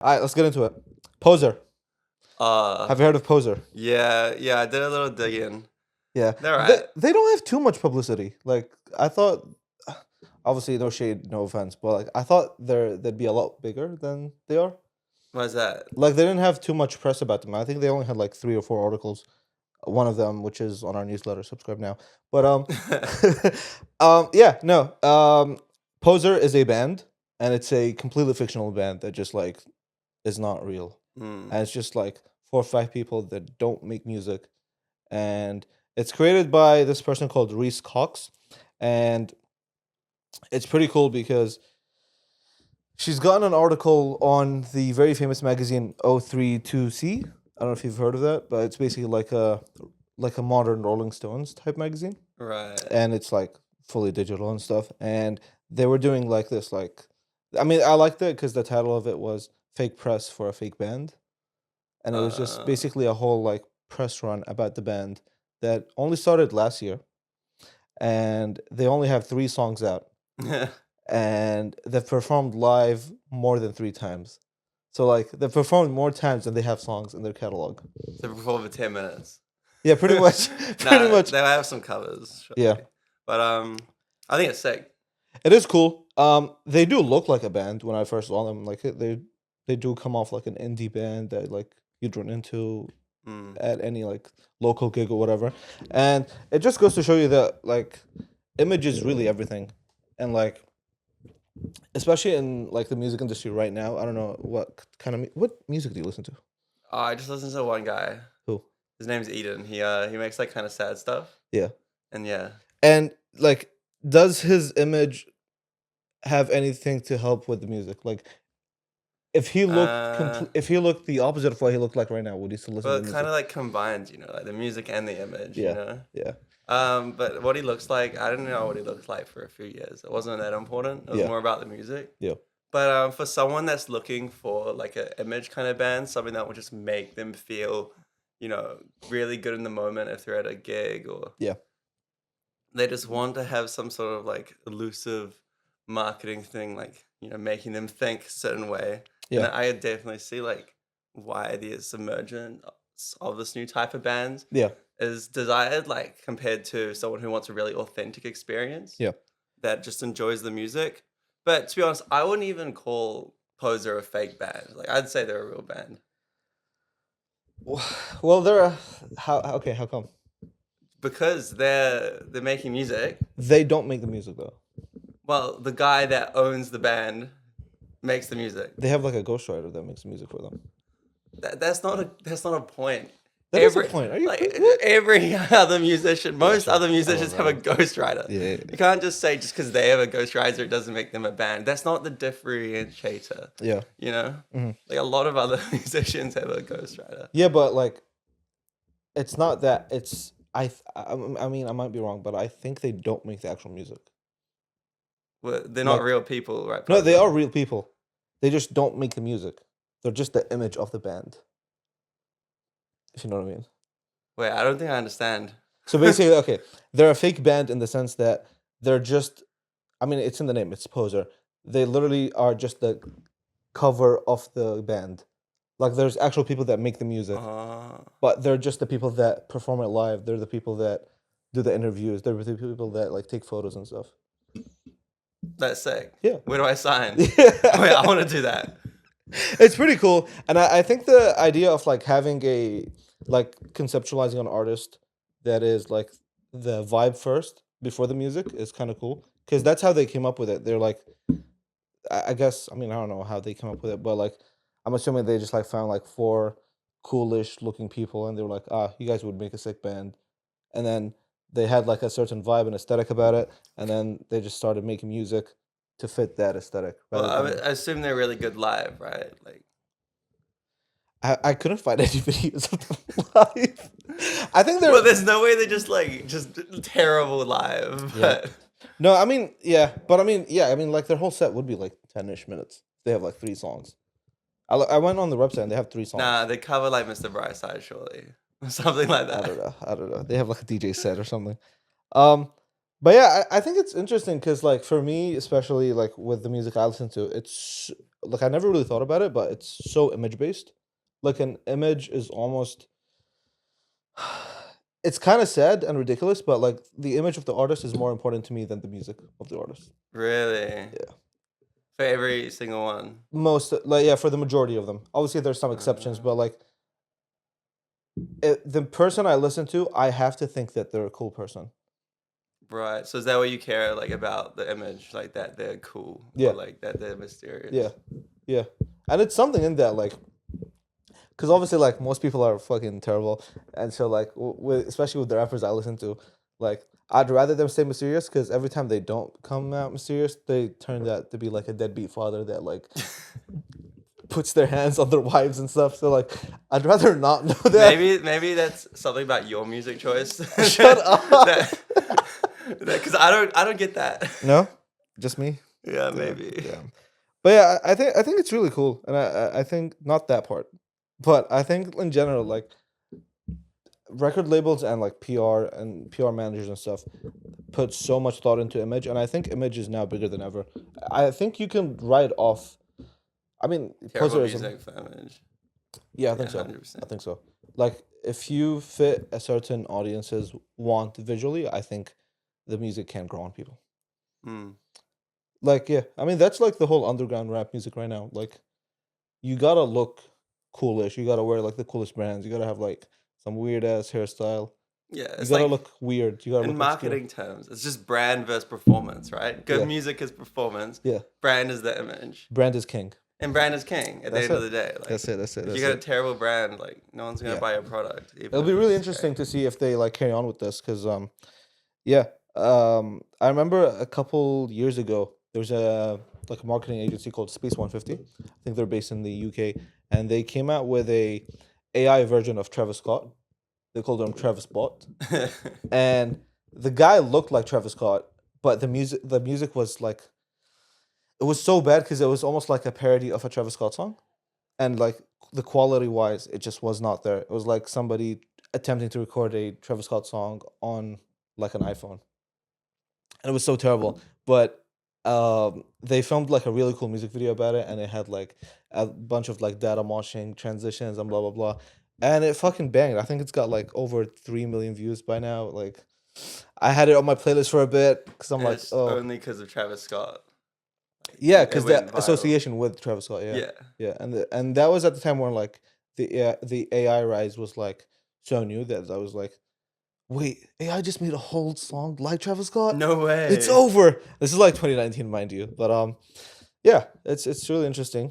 All right, let's get into it. Poser. Have you heard of Poser? Yeah, I did a little digging. Yeah. They're right. They don't have too much publicity. Like I thought, obviously no shade, no offense, but like I thought they'd be a lot bigger than they are. Why's that? Like they didn't have too much press about them. I think they only had like 3 or 4 articles. One of them, which is on our newsletter, subscribe now. But yeah, no. Poser is a band, and it's a completely fictional band that just like is not real. And it's just like 4 or 5 people that don't make music, and it's created by this person called Reese Cox, and it's pretty cool because she's gotten an article on the very famous magazine 032C. I don't know if you've heard of that, but it's basically like a modern Rolling Stones type magazine, Right. and it's like fully digital and stuff. And they were doing like this, like, I mean, I liked it because the title of it was "Fake Press for a Fake Band," and it was just basically a whole like press run about the band that only started last year, and they only have 3 songs out, and they've performed live more than 3 times. So like they've performed more times than they have songs in their catalog. They perform for 10 minutes. Yeah, pretty much. Pretty much. They have some covers. Surely. Yeah. But I think it's sick. It is cool. They do look like a band when I first saw them. Like they do come off like an indie band that like you'd run into at any like local gig or whatever. And it just goes to show you that like image is really everything. And like especially in like the music industry right now, I don't know what kind of what music do you listen to? I just listen to one guy. Who? His name's Eden. He makes like kind of sad stuff. Yeah. And yeah. And like, does his image have anything to help with the music? Like, if he looked the opposite of what he looked like right now, would he still listen to the Well, music? kind of like combined, like the music and the image, Yeah. Yeah. But what he looks like, I didn't know what he looked like for a few years. It wasn't that important. It was more about the music. Yeah. But for someone that's looking for like an image kind of band, something that would just make them feel, really good in the moment if they're at a gig or they just want to have some sort of like elusive marketing thing, like, making them think a certain way. Yeah. And I definitely see like why the emergence of this new type of band is desired, like compared to someone who wants a really authentic experience. Yeah. That just enjoys the music. But to be honest, I wouldn't even call Poser a fake band. Like I'd say they're a real band. Well, they're how come? Because they're making music. They don't make the music though. Well, the guy that owns the band makes the music. They have like a ghostwriter that makes the music for them. That's not a point. That is a point. Are you every other musician, most other musicians have a ghostwriter. Yeah. You can't just say just because they have a ghostwriter, it doesn't make them a band. That's not the differentiator. Yeah. Mm-hmm. Like a lot of other musicians have a ghostwriter. Yeah, but like, it's not that. It's I mean I might be wrong, but I think they don't make the actual music. Well, they're not real people, right? No, they are real people. They just don't make the music. They're just the image of the band. If you know what I mean. Wait, I don't think I understand. So basically, okay, they're a fake band in the sense that they're just, I mean, it's in the name, it's Poser. They literally are just the cover of the band. Like, there's actual people that make the music, but they're just the people that perform it live. They're the people that do the interviews. They're the people that like take photos and stuff. That's sick. Yeah. Where do I sign? Wait, I want to do that. It's pretty cool. And I think the idea of like having like conceptualizing an artist that is like the vibe first before the music is kind of cool. Because that's how they came up with it. They're like, I guess, I mean, I don't know how they came up with it, but like, I'm assuming they just like found like 4 coolish looking people and they were like, you guys would make a sick band. And then they had like a certain vibe and aesthetic about it. And then they just started making music to fit that aesthetic. Well, I assume they're really good live, right? Like, I couldn't find any videos of them live. I think they're. Well, there's no way they're just terrible live. Yeah. No, I mean, yeah, but I mean, like their whole set would be like 10-ish minutes. They have like 3 songs. I went on the website and they have 3 songs. Nah, they cover like Mr. Brightside, surely, or something like that. I don't know. They have like a DJ set or something. But yeah, I think it's interesting because like for me, especially like with the music I listen to, it's like I never really thought about it, but it's so image based. Like an image is almost it's kind of sad and ridiculous, but like the image of the artist is more important to me than the music of the artist. Really? Yeah. For every single one? Most like yeah, for the majority of them. Obviously there's some exceptions, but like the person I listen to, I have to think that they're a cool person. Right. So is that what you care like about the image, like that they're cool Yeah. or like that they're mysterious? Yeah. Yeah. And it's something in that like because obviously like most people are fucking terrible, and so like with especially with the rappers I listen to, like I'd rather them stay mysterious because every time they don't come out mysterious, they turn out to be like a deadbeat father that like puts their hands on their wives and stuff. So like I'd rather not know that. Maybe that's something about your music choice. Shut up. Because I don't get that. No, just me. Yeah, maybe. Yeah. But yeah, I think it's really cool, and I think not that part, but I think in general like record labels and like PR managers and stuff put so much thought into image, and I think image is now bigger than ever. I think you can write off. I mean, Terrible plagiarism. music for image. Yeah, I think so. 100%. I think so. Like if you fit a certain audience's want visually, I think the music can grow on people. Mm. Like yeah, I mean that's like the whole underground rap music right now. Like you gotta look coolish. You gotta wear like the coolest brands. You gotta have like some weird ass hairstyle. Yeah, You it's gotta like look weird. You gotta in look obscure. marketing terms, it's just brand versus performance, right? Good Yeah. music is performance. Yeah. Brand is the image. Brand is king. And brand is king at the That's end of it. the day. Like, That's it. if That's you got a it. terrible brand, like no one's gonna Yeah. buy your product. It'll be really interesting to see if they like carry on with this because yeah I remember a couple years ago there was a like a marketing agency called Space 150. I think they're based in the UK, and they came out with a AI version of Travis Scott. They called him Travis Bot, and the guy looked like Travis Scott, but the music was like it was so bad because it was almost like a parody of a Travis Scott song, and like the quality wise, it just was not there. It was like somebody attempting to record a Travis Scott song on like an iPhone, and it was so terrible. But they filmed like a really cool music video about it, and it had like a bunch of like data moshing transitions and blah blah blah, and it fucking banged. I think it's got like over 3 million views by now. Like, I had it on my playlist for a bit because I'm like, It's oh, only because of Travis Scott. yeah, It because went the viral. association with Travis Scott, yeah. Yeah. Yeah, and that was at the time when like the AI rise was like so new that I was like, wait, AI just made a whole song like Travis Scott? No way. It's over. This is like 2019, mind you, but yeah, it's really interesting.